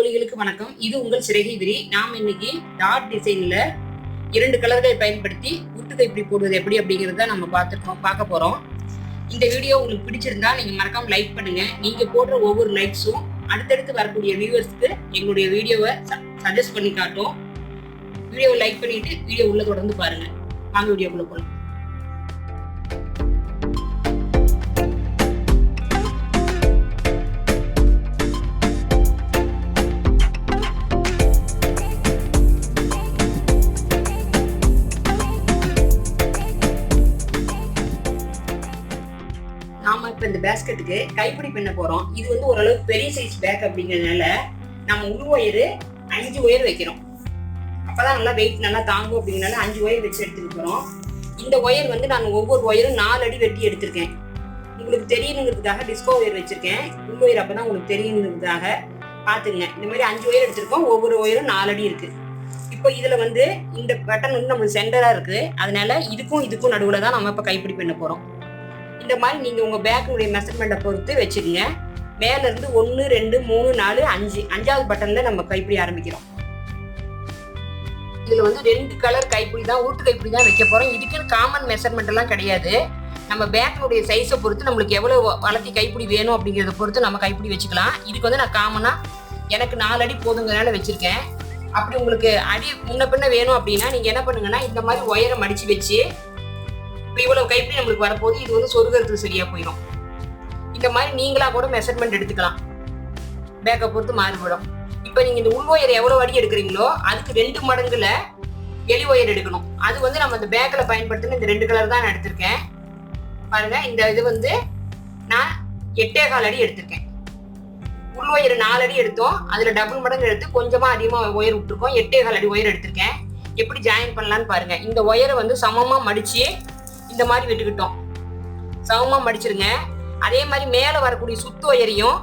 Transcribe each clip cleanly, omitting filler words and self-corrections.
தோழிகளுக்கு வணக்கம். இது உங்கள் சிறகிதிரி. நாம் இன்னைக்கு டாட் டிசைன்ல 2 கலர்களை பயன்படுத்தி உருட்டு கைப்பிடி போடுவது எப்படி அப்படிங்கறத நம்ம பார்க்க போறோம். இந்த வீடியோ உங்களுக்கு பிடிச்சிருந்தா நீங்க மறக்காம லைக் பண்ணுங்க. நீங்க போடுற ஒவ்வொரு லைக்ஸும் அடுத்தடுத்து வரக்கூடிய வியூவர்ஸ்க்கு எங்களுடைய வீடியோவை சஜஸ்ட் பண்ணி காட்டும். வீடியோவை லைக் பண்ணிட்டு வீடியோ உள்ள தொடர்ந்து பாருங்க. வாங்க வீடியோக்குள்ள போலாம். நாம இப்ப இந்த பேஸ்கெட்டுக்கு கைப்பிடி பின்ன போறோம். இது வந்து ஓரளவுக்கு பெரிய சைஸ் பேக் அப்படிங்கறதுனால நம்ம உள் ஒயரு 5 ஒயர் வைக்கிறோம். அப்பதான் நல்லா வெயிட் நல்லா தாங்கும் அப்படிங்கறதுனால 5 ஒயர் வச்சு எடுத்துட்டு போறோம். இந்த ஒயர் வந்து நான் ஒவ்வொரு ஒயரும் 4 அடி வெட்டி எடுத்திருக்கேன். உங்களுக்கு தெரியணுங்கிறதுக்காக டிஸ்கோ ஒயர் வச்சிருக்கேன். உள் ஒயர் அப்பதான் உங்களுக்கு தெரியணுங்கிறதுக்காக பாத்துங்க. இந்த மாதிரி 5 ஒயர் எடுத்திருக்கோம். ஒவ்வொரு ஒயரும் 4 அடி இருக்கு. இப்போ இதுல வந்து இந்த பட்டன் வந்து நம்மளுக்கு சென்டரா இருக்கு. அதனால இதுக்கும் நடுவுல தான் நம்ம இப்ப கைப்பிடி பின்ன போறோம். இந்த மாதிரி நீங்க உங்க பேக்குடைய மெஷர்மெண்ட்டை பொறுத்து வச்சுக்கோங்க. மேல இருந்து 1 2 3 4 5 5வது பட்டன்ல நம்ம கைப்பிடி ஆரம்பிக்கிறோம். இதுல வந்து 2 கலர் கைப்பிடி தான், உருட்டு கைப்பிடி தான் வைக்க போறோம். இதுக்குன்னு காமன் மெஷர்மெண்ட் எல்லாம் கிடையாது. நம்ம பேக்கினுடைய சைஸை பொறுத்து நம்மளுக்கு எவ்வளவு வளர்த்தி கைப்பிடி வேணும் அப்படிங்கிறத பொறுத்து நம்ம கைப்பிடி வச்சுக்கலாம். இதுக்கு வந்து நான் காமனா எனக்கு 4 அடி போதுங்கிறனால வச்சிருக்கேன். அப்படி உங்களுக்கு அடி முன்ன பின்ன வேணும் அப்படின்னா நீங்க என்ன பண்ணுங்கன்னா இந்த மாதிரி ஒயரை மடிச்சு வச்சு இவ்வளவு கைப்பிடி நம்மளுக்கு வரப்போது இது வந்து சொருகிறதுக்கு சரியா போயிடும். இந்த மாதிரி நீங்களா கூட மெஷர்மெண்ட் எடுத்துக்கலாம். பேக்கை பொறுத்து மாறுபடும். இப்ப நீங்க இந்த உள் ஒயர் எவ்வளவு அடி எடுக்கிறீங்களோ அதுக்கு 2 மடங்குல வெளி ஒயர் எடுக்கணும். அது வந்து நம்ம இந்த பேக்கில் பயன்படுத்தின இந்த 2 கலர் தான் நான் எடுத்திருக்கேன். பாருங்க, இந்த இது வந்து நான் 8.25 அடி எடுத்திருக்கேன். உள் ஒயர் 4 அடி எடுத்தோம். அதுல டபுள் மடங்கு எடுத்து கொஞ்சமா அதிகமா ஒயர் விட்டுருக்கோம். 8.25 அடி ஒயர் எடுத்திருக்கேன். எப்படி ஜாயின் பண்ணலான்னு பாருங்க. இந்த ஒயரை வந்து சமமா மடிச்சு இந்த மாதிரி விட்டுக்கிட்டோம். சமமா மடிச்சிருங்க. அதே மாதிரி மேல வரக்கூடிய சுத்து ஒயரையும்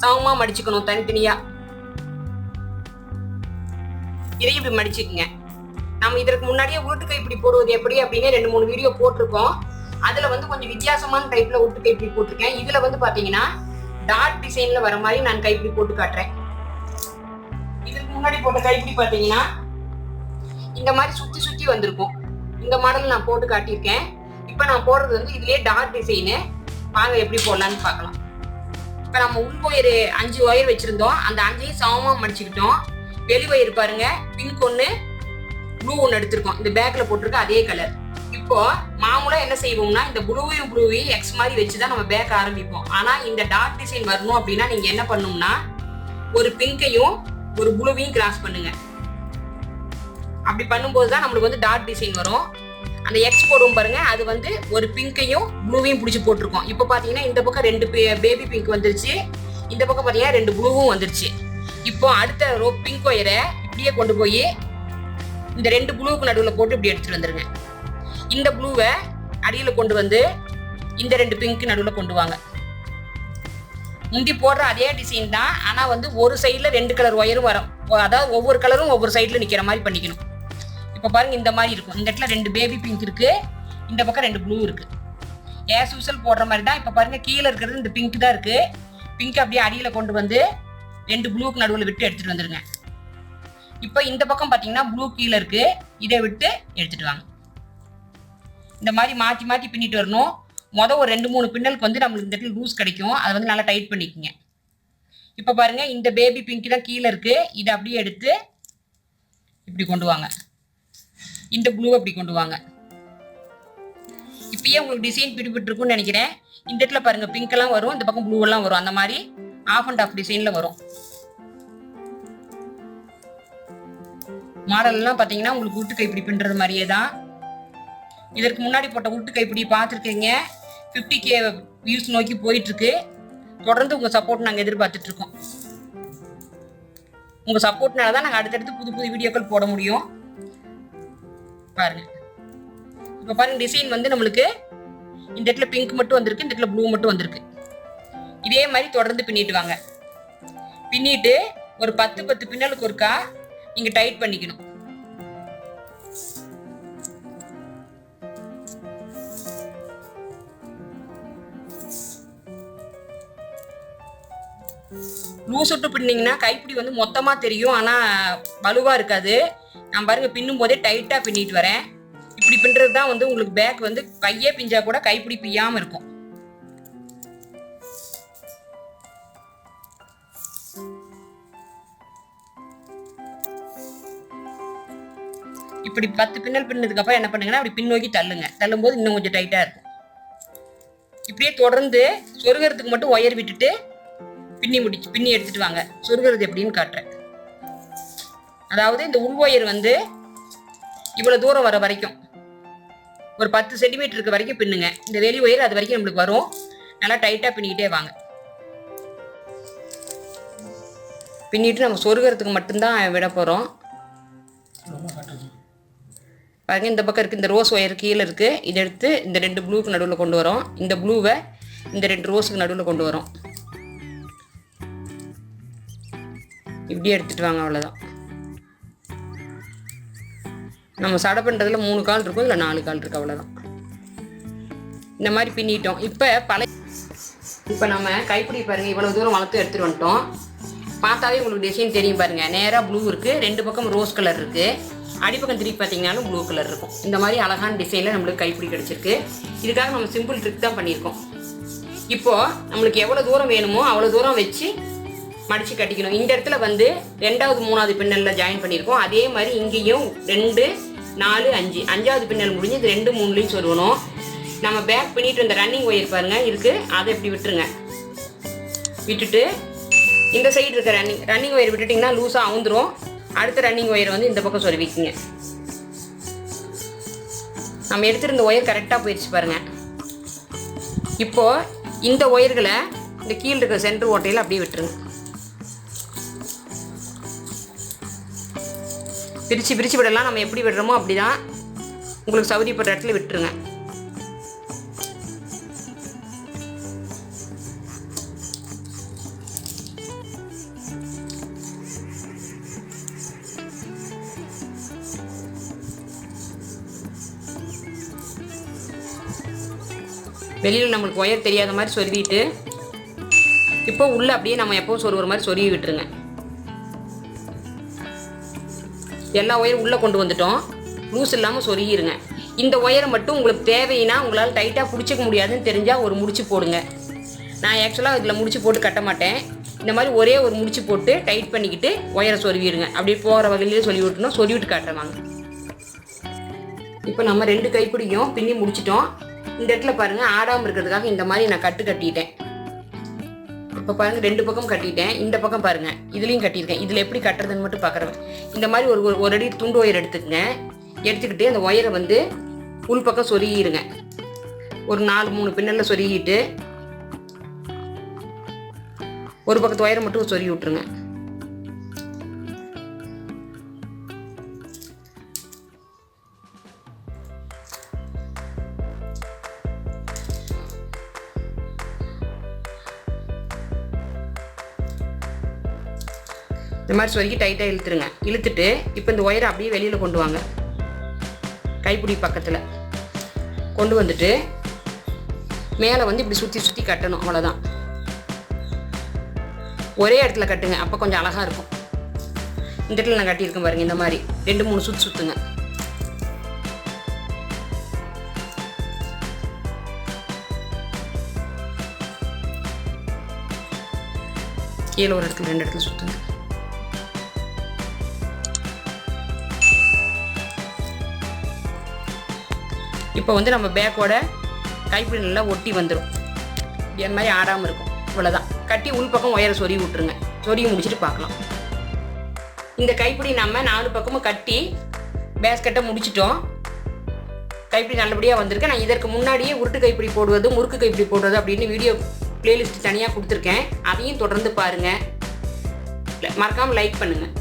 சமமா மடிச்சுக்கணும் தனித்தனியா. இதையும் இப்படி மடிச்சுக்குங்க. நம்ம இதற்கு முன்னாடியே உருட்டு கைப்பிடி போடுவது எப்படி அப்படின்னு 2-3 வீடியோ போட்டிருக்கோம். அதுல வந்து கொஞ்சம் வித்தியாசமான டைப்ல உருட்டு கைப்பிடி போட்டிருக்கேன். இதுல வந்து பாத்தீங்கன்னா டாட் டிசைன்ல வர மாதிரி நான் கைப்பிடி போட்டு காட்டுறேன். இதுக்கு முன்னாடி போட்ட கைப்பிடி பாத்தீங்கன்னா இந்த மாதிரி சுத்தி சுத்தி வந்திருக்கும். இந்த மாடல் நான் போட்டு காட்டியிருக்கேன். இப்ப நான் போடுறது வந்து இதுலயே டாட் டிசைனு. வாங்க எப்படி போடலான்னு பார்க்கலாம். இப்ப நம்ம உள் ஒயர் 5 ஒயர் வச்சிருந்தோம். அந்த 5ஐயும் சமமா மடிச்சுக்கிட்டோம். வெளி ஒயர் பாருங்க, பிங்க் 1 ப்ளூ 1 எடுத்திருக்கோம். இந்த பேக்ல போட்டிருக்க அதே கலர். இப்போ மாமூலா என்ன செய்வோம்னா இந்த ப்ளூவையும் எக்ஸ் மாதிரி வச்சுதான் நம்ம பேக் ஆரம்பிப்போம். ஆனா இந்த டாட் டிசைன் வரணும் அப்படின்னா நீங்க என்ன பண்ணணும்னா ஒரு பிங்கையும் ஒரு ப்ளூவையும் கிராஸ் பண்ணுங்க. அப்படி பண்ணும்போது தான் நம்மளுக்கு வந்து டாட் டிசைன் வரும். அந்த எக்ஸ் போடுவோம் பாருங்க, அது வந்து ஒரு பிங்கையும் ப்ளூவையும் பிடிச்சி போட்டிருக்கோம். இப்போ பாத்தீங்கன்னா இந்த பக்கம் 2 பேபி பிங்க் வந்துருச்சு. இந்த பக்கம் பாத்தீங்கன்னா 2 ப்ளூவும் வந்துருச்சு. இப்போ அடுத்த ரோ பிங்க் ஒயரை இப்படியே கொண்டு போய் இந்த 2 ப்ளூவுக்கு நடுவில் போட்டு இப்படி எடுத்துட்டு வந்துருங்க. இந்த ப்ளூவை அடியில் கொண்டு வந்து இந்த 2 பிங்க் நடுவில் கொண்டு வாங்க. முந்தி போடுற அதே டிசைன் தான். ஆனா வந்து ஒரு சைட்ல 2 கலர் ஒயரும் வரும். அதாவது ஒவ்வொரு கலரும் ஒவ்வொரு சைட்ல நிக்கிற மாதிரி பண்ணிக்கணும். இப்ப பாருங்க, இந்த மாதிரி இருக்கும். இந்த இடத்துல 2 பேபி பிங்க் இருக்கு, இந்த பக்கம் 2 ப்ளூ இருக்கு. ஏஸ் யூசல் போடுற மாதிரி தான். இப்ப பாருங்க, கீழே இருக்கிறது இந்த பிங்க் தான் இருக்கு. பிங்க் அப்படியே அடியில கொண்டு வந்து 2 ப்ளூக்கு நடுவில் விட்டு எடுத்துட்டு வந்துருங்க. இப்ப இந்த பக்கம் பாத்தீங்கன்னா ப்ளூ கீழே இருக்கு, இதை விட்டு எடுத்துட்டு வாங்க. இந்த மாதிரி மாத்தி மாத்தி பின்னிட்டு வரணும். ஒரு 2-3 பின்னலுக்கு வந்து நம்மளுக்கு இந்த இடத்துல லூஸ் கிடைக்கும். அதை வந்து நல்லா டைட் பண்ணிக்கோங்க. இப்ப பாருங்க, இந்த பேபி பிங்க் தான் கீழே இருக்கு. இதை அப்படியே எடுத்து இப்படி கொண்டு வாங்க. இந்த ப்ளூ அப்படி கொண்டு வாங்க. இப்பயே உங்களுக்கு டிசைன் பிடிபட்டு இருக்கும்னு நினைக்கிறேன். இந்த இடத்துல பாருங்க, பிங்க் எல்லாம் வரும், இந்த பக்கம் ப்ளூ எல்லாம் வரும். அந்த மாதிரி ஆஃப் அண்ட் ஆஃப் டிசைன்ல வரும். மாடல் எல்லாம் பாத்தீங்கன்னா உங்களுக்கு உருட்டு கைப்பிடி பின்றது மாதிரியே தான். இதற்கு முன்னாடி போட்ட உருட்டு கைப்பிடி பார்த்துருக்கீங்க. 50K வியூஸ் நோக்கி போயிட்டு இருக்கு. தொடர்ந்து உங்க சப்போர்ட் நாங்க எதிர்பார்த்துட்டு இருக்கோம். உங்க சப்போர்ட்னால தான் நாங்க அடுத்தடுத்து புது வீடியோக்கள் போட முடியும். பாருங்க, இப்ப பாருங்க, டிசைன் வந்து நம்மளுக்கு இந்த இடத்துல பிங்க் மட்டும் வந்திருக்கு, இந்த இடத்துல ப்ளூ மட்டும் வந்திருக்கு. இதே மாதிரி தொடர்ந்து பின்னிட்டு வாங்க. பின்னிட்டு ஒரு 10 பின்னலுக்கு ஒருக்கா நீங்க டைட் பண்ணிக்கணும். லூஸ் விட்டு பின்னிங்கன்னா கைப்பிடி வந்து மொத்தமாக தெரியும், ஆனால் வலுவாக இருக்காது. நான் பாருங்கள் பின்னும் போதே டைட்டாக பின்னிட்டு வரேன். இப்படி பின்னுறது தான் வந்து உங்களுக்கு பேக் வந்து கையே பிஞ்சா கூட கைப்பிடி பிய்யாமல் இருக்கும். இப்படி 10 பின்னல் பின்னதுக்கு அப்புறம் என்ன பண்ணுங்கன்னா அப்படி பின் நோக்கி தள்ளுங்க. தள்ளும் போது இன்னும் கொஞ்சம் டைட்டா இருக்கும். இப்படியே தொடர்ந்து சொருகிறதுக்கு மட்டும் ஒயர் விட்டுட்டு பின்னி எடுத்துட்டு வாங்க. சொருகிறது எப்படின்னு காட்டுறேன். அதாவது இந்த உள் ஒயர் வந்து இவ்வளவு தூரம் வர வரைக்கும் ஒரு 10 சென்டிமீட்டருக்கு வரைக்கும் பின்னுங்க. இந்த வெளி ஒயர் அது வரைக்கும் நம்மளுக்கு வரும். நல்லா டைட்டா பின்னிக்கிட்டே வாங்க. பின்னிட்டு நம்ம சொருகிறதுக்கு மட்டும்தான் விட போறோம். பாருங்க இந்த பக்கம் இருக்குது, இந்த ரோஸ் ஒயர் கீழே இருக்குது. இதை எடுத்து இந்த 2 ப்ளூக்கு நடுவில் கொண்டு வரோம். இந்த ப்ளூவை இந்த 2 ரோஸுக்கு நடுவில் கொண்டு வரோம். இப்படியே எடுத்துகிட்டு வாங்க. அவ்வளோதான். நம்ம சடை பண்ணுறதுல 3 கால் இருக்கும், இல்லை 4 கால் இருக்குது. அவ்வளோதான். இந்த மாதிரி பின்னிட்டோம். இப்போ நம்ம கைப்பிடி பாருங்கள் இவ்வளோ தூரம் வளர்த்து எடுத்துகிட்டு வந்துட்டோம். பார்த்தாவே உங்களுக்கு டிசைன் தெரியும் பாருங்கள். நேராக ப்ளூ இருக்குது, 2 பக்கம் ரோஸ் கலர் இருக்குது. அடிப்பக்கம் திருப்பி பார்த்தீங்கன்னாலும் ப்ளூ கலர் இருக்கும். இந்த மாதிரி அழகான டிசைனில் நம்மளுக்கு கைப்பிடி கிடச்சிருக்கு. இதுக்காக நம்ம சிம்பிள் ட்ரிக் தான் பண்ணியிருக்கோம். இப்போது நம்மளுக்கு எவ்வளோ தூரம் வேணுமோ அவ்வளோ தூரம் வச்சு மடித்து கட்டிக்கணும். இந்த இடத்துல வந்து 2வது 3வது பின்னலில் ஜாயின் பண்ணியிருக்கோம். அதே மாதிரி இங்கேயும் 2 4 5 5வது பின்னல் முடிஞ்சு இது 2 3லையும் சொருகணும். நம்ம பேக் பண்ணிட்டு இந்த ரன்னிங் ஒயர் பாருங்கள் இருக்குது, அதை இப்படி விட்டுருங்க. விட்டுட்டு இந்த சைடு இருக்க ரன்னிங் ஒயர் விட்டுட்டிங்கன்னா லூஸாக அவுந்துடும். அடுத்த ரன்னிங் ஒயரை வந்து இந்த பக்கம் சொருவிக்குங்க. நம்ம எடுத்துருந்த ஒயர் கரெக்டாக போயிடுச்சு பாருங்கள். இப்போது இந்த ஒயர்களை இந்த கீழே இருக்கிற சென்டர் ஓட்டையில் அப்படியே விட்டுருங்க. பிரித்து விடலாம். நம்ம எப்படி விடுறோமோ அப்படி தான். உங்களுக்கு சௌகரியப்படுற இடத்துல விட்டுருங்க. வெளியில் நம்மளுக்கு ஒயர் தெரியாத மாதிரி சொருவிட்டு இப்போ உள்ளே அப்படியே நம்ம எப்போவும் சொருகிற மாதிரி சொருவி விட்டுருங்க. எல்லா ஒயரும் உள்ளே கொண்டு வந்துட்டோம். லூஸ் இல்லாமல் சொருகிருங்க. இந்த ஒயரை மட்டும் உங்களுக்கு தேவைன்னா உங்களால் டைட்டாக பிடிச்சிக்க முடியாதுன்னு தெரிஞ்சால் ஒரு முடிச்சு போடுங்க. நான் ஆக்சுவலாக இதில் முடிச்சு போட்டு கட்ட மாட்டேன். இந்த மாதிரி ஒரே ஒரு முடிச்சு போட்டு டைட் பண்ணிக்கிட்டு ஒயரை சொருவிடுங்க. அப்படியே போகிற வகையிலேயே சொல்லி விட்டுணும். சொருவிட்டு காட்டுறவாங்க. இப்போ நம்ம 2 கைப்பிடியும் பின்னி முடிச்சிட்டோம். இந்த இடத்துல பாருங்கள் ஆடாமல் இருக்கிறதுக்காக இந்த மாதிரி நான் கட்டிட்டேன். இப்போ பாருங்கள் 2 பக்கம் கட்டிட்டேன். இந்த பக்கம் பாருங்கள் இதுலேயும் கட்டியிருக்கேன். இதில் எப்படி கட்டுறதுன்னு மட்டும் பார்க்குறேன். இந்த மாதிரி ஒரு அடி துண்டு ஒயர் எடுத்துக்கங்க. எடுத்துக்கிட்டு அந்த ஒயரை வந்து உள் பக்கம் சொருகிடுங்க. ஒரு 4-3 பின்னலில் சொருகிட்டு ஒரு பக்கத்து ஒயரை மட்டும் சொருகி விட்டுருங்க. இந்த மாதிரி சொருகி டைட்டாக இழுத்துருங்க. இழுத்துட்டு இப்போ இந்த ஒயரை அப்படியே வெளியில் கொண்டு வாங்க. கைப்பிடி பக்கத்தில் கொண்டு வந்துட்டு மேலே வந்து இப்படி சுற்றி கட்டணும். அவ்வளோதான். ஒரே இடத்துல கட்டுங்க, அப்போ கொஞ்சம் அழகாக இருக்கும். இந்த இடத்துல நான் கட்டியிருக்கேன் பாருங்கள். இந்த மாதிரி 2-3 சுற்றுங்க. கீழே ஒரு இடத்துல 2 இடத்துல சுற்றுங்க. இப்போ வந்து நம்ம பேக்கோட கைப்பிடி நல்லா ஒட்டி வந்துடும். இந்த மாதிரி ஆடாமல் இருக்கும். இவ்வளோதான். கட்டி உள் பக்கம் ஒயரை சொருகி விட்டுருங்க. சொருகி முடிச்சுட்டு பார்க்கலாம். இந்த கைப்பிடி நம்ம 4 பக்கமும் கட்டி பேஸ்கெட்டை முடிச்சிட்டோம். கைப்பிடி நல்லபடியாக வந்திருக்கு. நான் இதற்கு முன்னாடியே உருட்டு கைப்பிடி போடுவது, முறுக்கு கைப்பிடி போடுவது அப்படின்னு வீடியோ பிளேலிஸ்ட் தனியாக கொடுத்துருக்கேன். அதையும் தொடர்ந்து பாருங்கள். மறக்காமல் லைக் பண்ணுங்கள்.